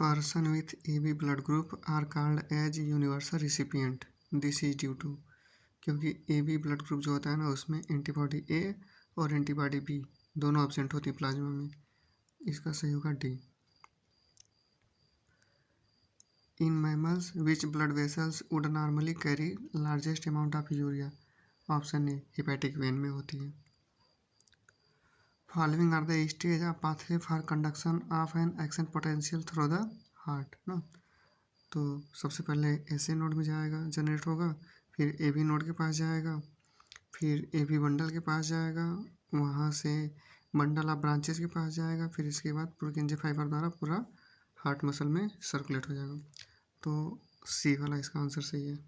Person with AB blood group are called as universal recipient. This is due to, क्योंकि AB blood group जो होता है ना उसमें एंटीबॉडी A और एंटीबॉडी B दोनों एब्सेंट होती है प्लाज्मा में। इसका सही होगा D. In mammals which blood vessels would normally carry largest amount of urea. Option A hepatic vein में होती है। Following are the stage of pathway for conduction of an action potential through the heart ना। तो सबसे पहले SA node में जाएगा, generate होगा, फिर AB नोड के पास जाएगा, फिर AB बंडल के पास जाएगा, वहाँ से बंडल ऑफ ब्रांचेस के पास जाएगा, फिर इसके बाद पुरकिंजे फाइबर द्वारा पूरा हार्ट मसल में सर्कुलेट हो जाएगा। तो सी वाला इसका आंसर सही है।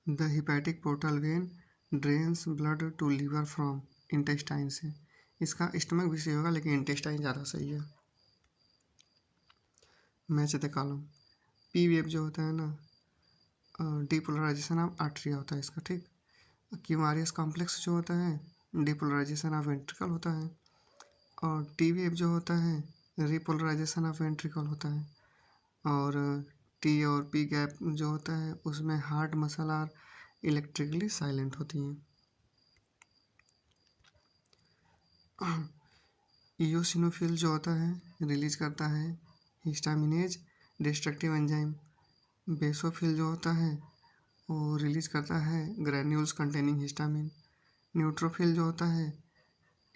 The hepatic portal vein drains blood to liver from intestine से। इसका स्टमक भी सही होगा लेकिन इंटेस्टाइन ज़्यादा सही है। Match the column. P wave जो होता है ना डीपोलराइजेशन ऑफ आर्टरी होता है इसका, ठीक। क्यूआरएस कॉम्प्लेक्स जो होता है डीपोलराइजेशन ऑफ वेंट्रिकल होता है, और टी वेव जो होता है रिपोलराइजेशन ऑफ वेंट्रिकल होता है, और टी और पी गैप जो होता है उसमें हार्ट मसल और इलेक्ट्रिकली साइलेंट होती हैं। इयोसिनोफिल जो होता है रिलीज करता है हिस्टामिनेज डिस्ट्रक्टिव एंजाइम। बेसोफिल जो होता है वो रिलीज करता है ग्रैन्यूल्स कंटेनिंग हिस्टामिन। न्यूट्रोफिल जो होता है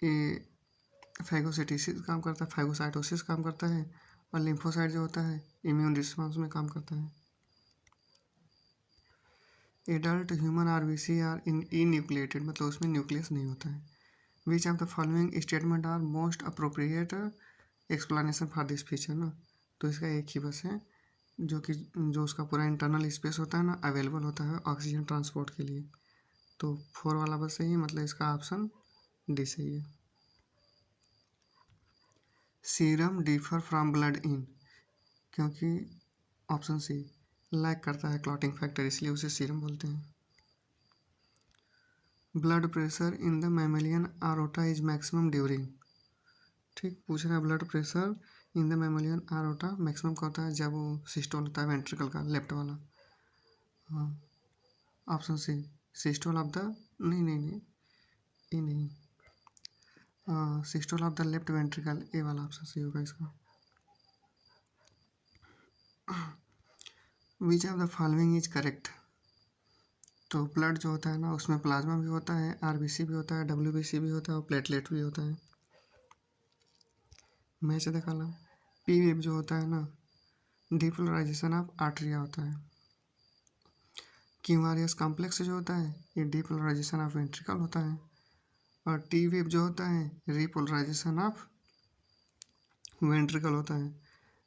ये फैगोसिटिसिस काम करता है, फैगोसाइटोसिस काम करता है, और लिम्फोसाइट जो होता है इम्यून रिस्पॉन्स में काम करता है। Adult human RBC are enucleated, मतलब उसमें न्यूक्लियस नहीं होता है। Which of the following statement are most appropriate explanation for this feature ना। तो इसका एक ही बस है जो उसका पूरा इंटरनल स्पेस होता है ना अवेलेबल होता है ऑक्सीजन ट्रांसपोर्ट के लिए। तो 4 वाला बस सही है, मतलब इसका ऑप्शन डी सही है। Serum differ from blood in, क्योंकि ऑप्शन सी लैक करता है क्लॉटिंग फैक्टर, इसलिए उसे सीरम बोलते हैं। Blood pressure in the mammalian aorta is maximum during, ठीक पूछ रहा है। Blood pressure in the mammalian aorta maximum का होता है जब वो सिस्टोल होता है वेंट्रिकल का, लेफ्ट वाला। हाँ, option C systole of the नहीं ये नहीं, systole of the left ventricle, A वाला ऑप्शन सही होगा इसका। Which of the following is correct. तो ब्लड जो होता है ना उसमें प्लाज्मा भी होता है, RBC भी होता है, WBC भी होता है, और प्लेटलेट भी होता है। Match the column. P wave जो होता है ना डीपोलराइजेशन ऑफ आर्टरिया होता है। क्यूआरएस कॉम्प्लेक्स जो होता है ये डीपोलराइजेशन ऑफ वेंट्रिकल होता है, और टी वेव जो होता है रिपोलराइजेशन ऑफ वेंट्रिकल होता है।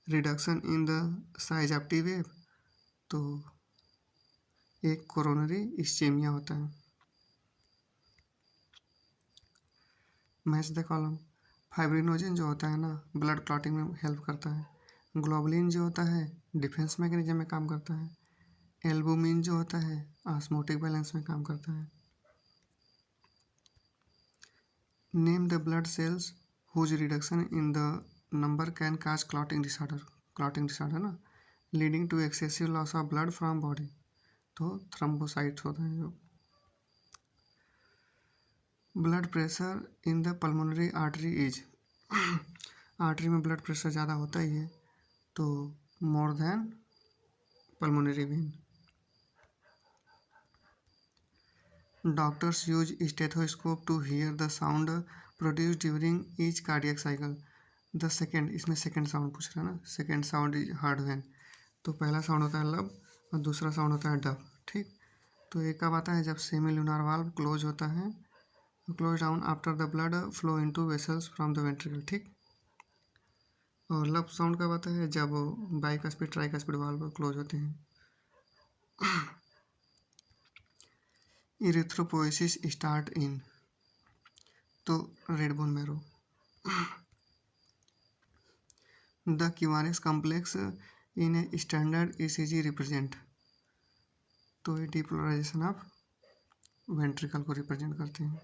Reduction in the size of T wave, तो एक कोरोनरी इस्चेमिया होता है। Match the column. फाइब्रिनोजन जो होता है ना ब्लड क्लॉटिंग में हेल्प करता है। ग्लोबुलिन जो होता है डिफेंस मैकेनिज्म में काम करता है। एल्बुमिन जो होता है ऑस्मोटिक बैलेंस में काम करता है। Name the blood cells whose reduction in the number can cause clotting disorder ना, leading to excessive loss of blood from body, तो थ्रोम्बोसाइट्स होता है जो। Blood pressure in the pulmonary artery is, artery में ब्लड प्रेशर ज़्यादा होता ही है, तो more than pulmonary vein. Doctors use stethoscope to hear the sound produce during each cardiac cycle. The second, इसमें सेकेंड साउंड पूछ रहा है ना, second sound is heard when. तो पहला साउंड होता है लब और दूसरा साउंड होता है डब, ठीक। तो एक कब आता है जब सेमीलुनार वाल्व क्लोज होता है, close down after the blood flow into vessels from the ventricle, ठीक। और लब साउंड कब आता है जब बाइकस्पिड ट्राइकस्पिड वाल्व क्लोज होते हैं। इरिथ्रोपोएसिस स्टार्ट इन, तो red bone marrow. The QRS complex in a standard ECG represent, तो ये डीपोलराइजेशन ऑफ वेंट्रिकल को रिप्रेजेंट करते हैं।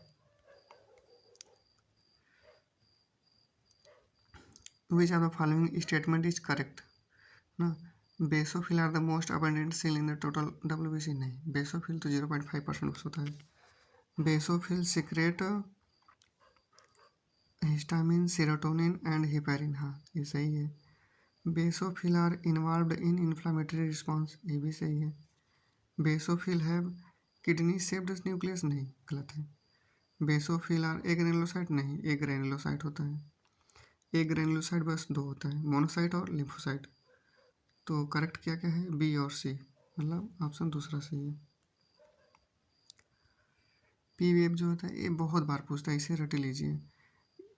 Which of the following statement is correct ना। Basophil are the most abundant cell in the total WBC, नहीं, basophil तो 0.5% होता है। Basophil secrete histamine, serotonin and heparin, हाँ ये सही है। Basophil are involved in inflammatory response, ये भी सही है। Basophil have kidney shaped nucleus, नहीं, गलत है। बेसोफिल आर ए ग्रेनुलोसाइट, नहीं, ए ग्रेनुलोसाइट होता है। ए ग्रेनुलोसाइट बस दो होता है, मोनोसाइट और लिम्फोसाइट। तो करेक्ट क्या क्या है, बी और सी, मतलब ऑप्शन दूसरा सही है। पी वेब जो होता है ये बहुत बार पूछता है, इसे रट लीजिए।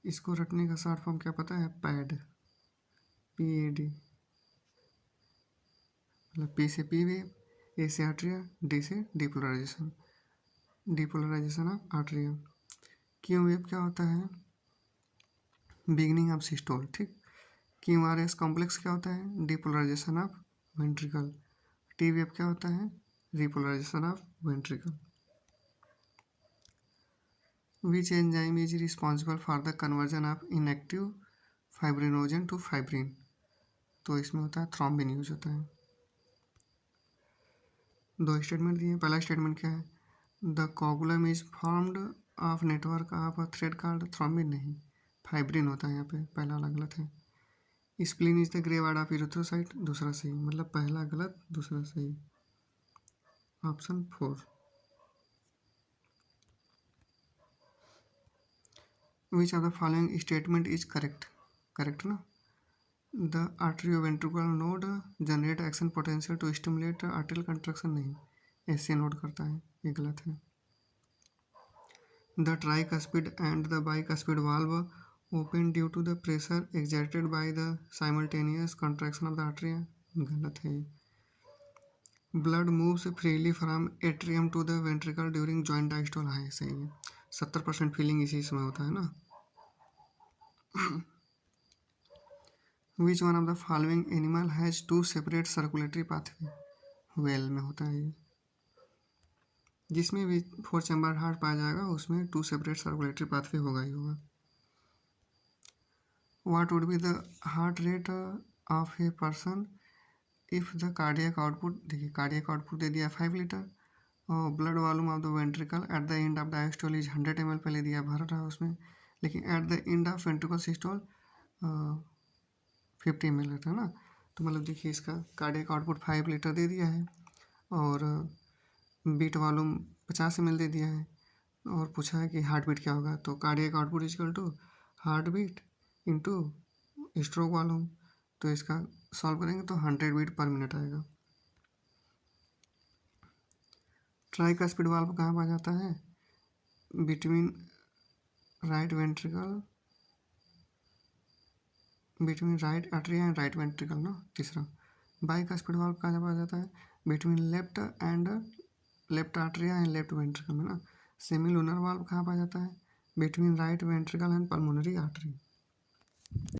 इसको रटने का शॉर्ट फॉर्म क्या पता है, पैड, PAD, मतलब पी से पी वेव, ए से आर्ट्रिया, डी से depolarization, depolarization of atria. Q wave क्या होता है, बिगनिंग ऑफ सिस्टोल, ठीक। QRS कॉम्प्लेक्स क्या होता है, depolarization of ventricle. T wave क्या होता है, repolarization of ventricle. Which enzyme is responsible for the conversion of inactive fibrinogen to fibrin, तो इसमें होता है थ्रोम्बिन यूज होता है। दो स्टेटमेंट दिए, पहला स्टेटमेंट क्या है, the coagulum is formed of network of a thread called thrombin, नहीं, फाइब्रिन होता है यहाँ पे, पहला वाला गलत है। Spleen is the graveyard of erythrocyte, दूसरा सही, मतलब पहला गलत दूसरा सही, option 4। Which of the following statement is correct, correct ना। The atrioventricular node generate action potential to stimulate arterial contraction, नहीं, ऐसे नोड करता है, ये गलत है। The tricuspid and the bicuspid valve open due to the pressure exerted by the simultaneous contraction of the atria, गलत है। Blood moves freely from atrium to the ventricle during joint diastole, है सही है। 70% फीलिंग इसी समय होता है ना। Which one of the following animal has 2 separate circulatory pathway, well में होता है ये। जिसमें भी 4 चैम्बर हार्ट पाया जाएगा उसमें 2 सेपरेट सर्कुलेटरी पाथवे होगा ही होगा। What would be the heart rate of a person if the cardiac output, देखिए कार्डियक आउटपुट दे दिया 5 लीटर, और blood volume of the ventricle at the end of diastole is 100 ml, पहले दिया भर रहा है उसमें, लेकिन at the end of ventricle systole 50 ml रहता है ना। तो मतलब देखिए इसका कार्डियक आउटपुट 5 लीटर दे दिया है और बीट वॉल्यूम 50 ml दे दिया है, और पूछा है कि हार्ट बीट क्या होगा, तो cardiac output equal to heart beat into stroke volume, तो इसका सॉल्व करेंगे तो 100 बीट पर मिनट आएगा। ट्राइकस्पिड वाल्व कहाँ पाया जाता है, between right ventricle, between right artery and right ventricle ना। तीसरा बाइकस्पिड वाल्व कहाँ पाया जाता है, between left and left atria and left ventricle में ना। सेमी लूनर वाल्व कहाँ पाया जाता है, between right ventricle and pulmonary artery.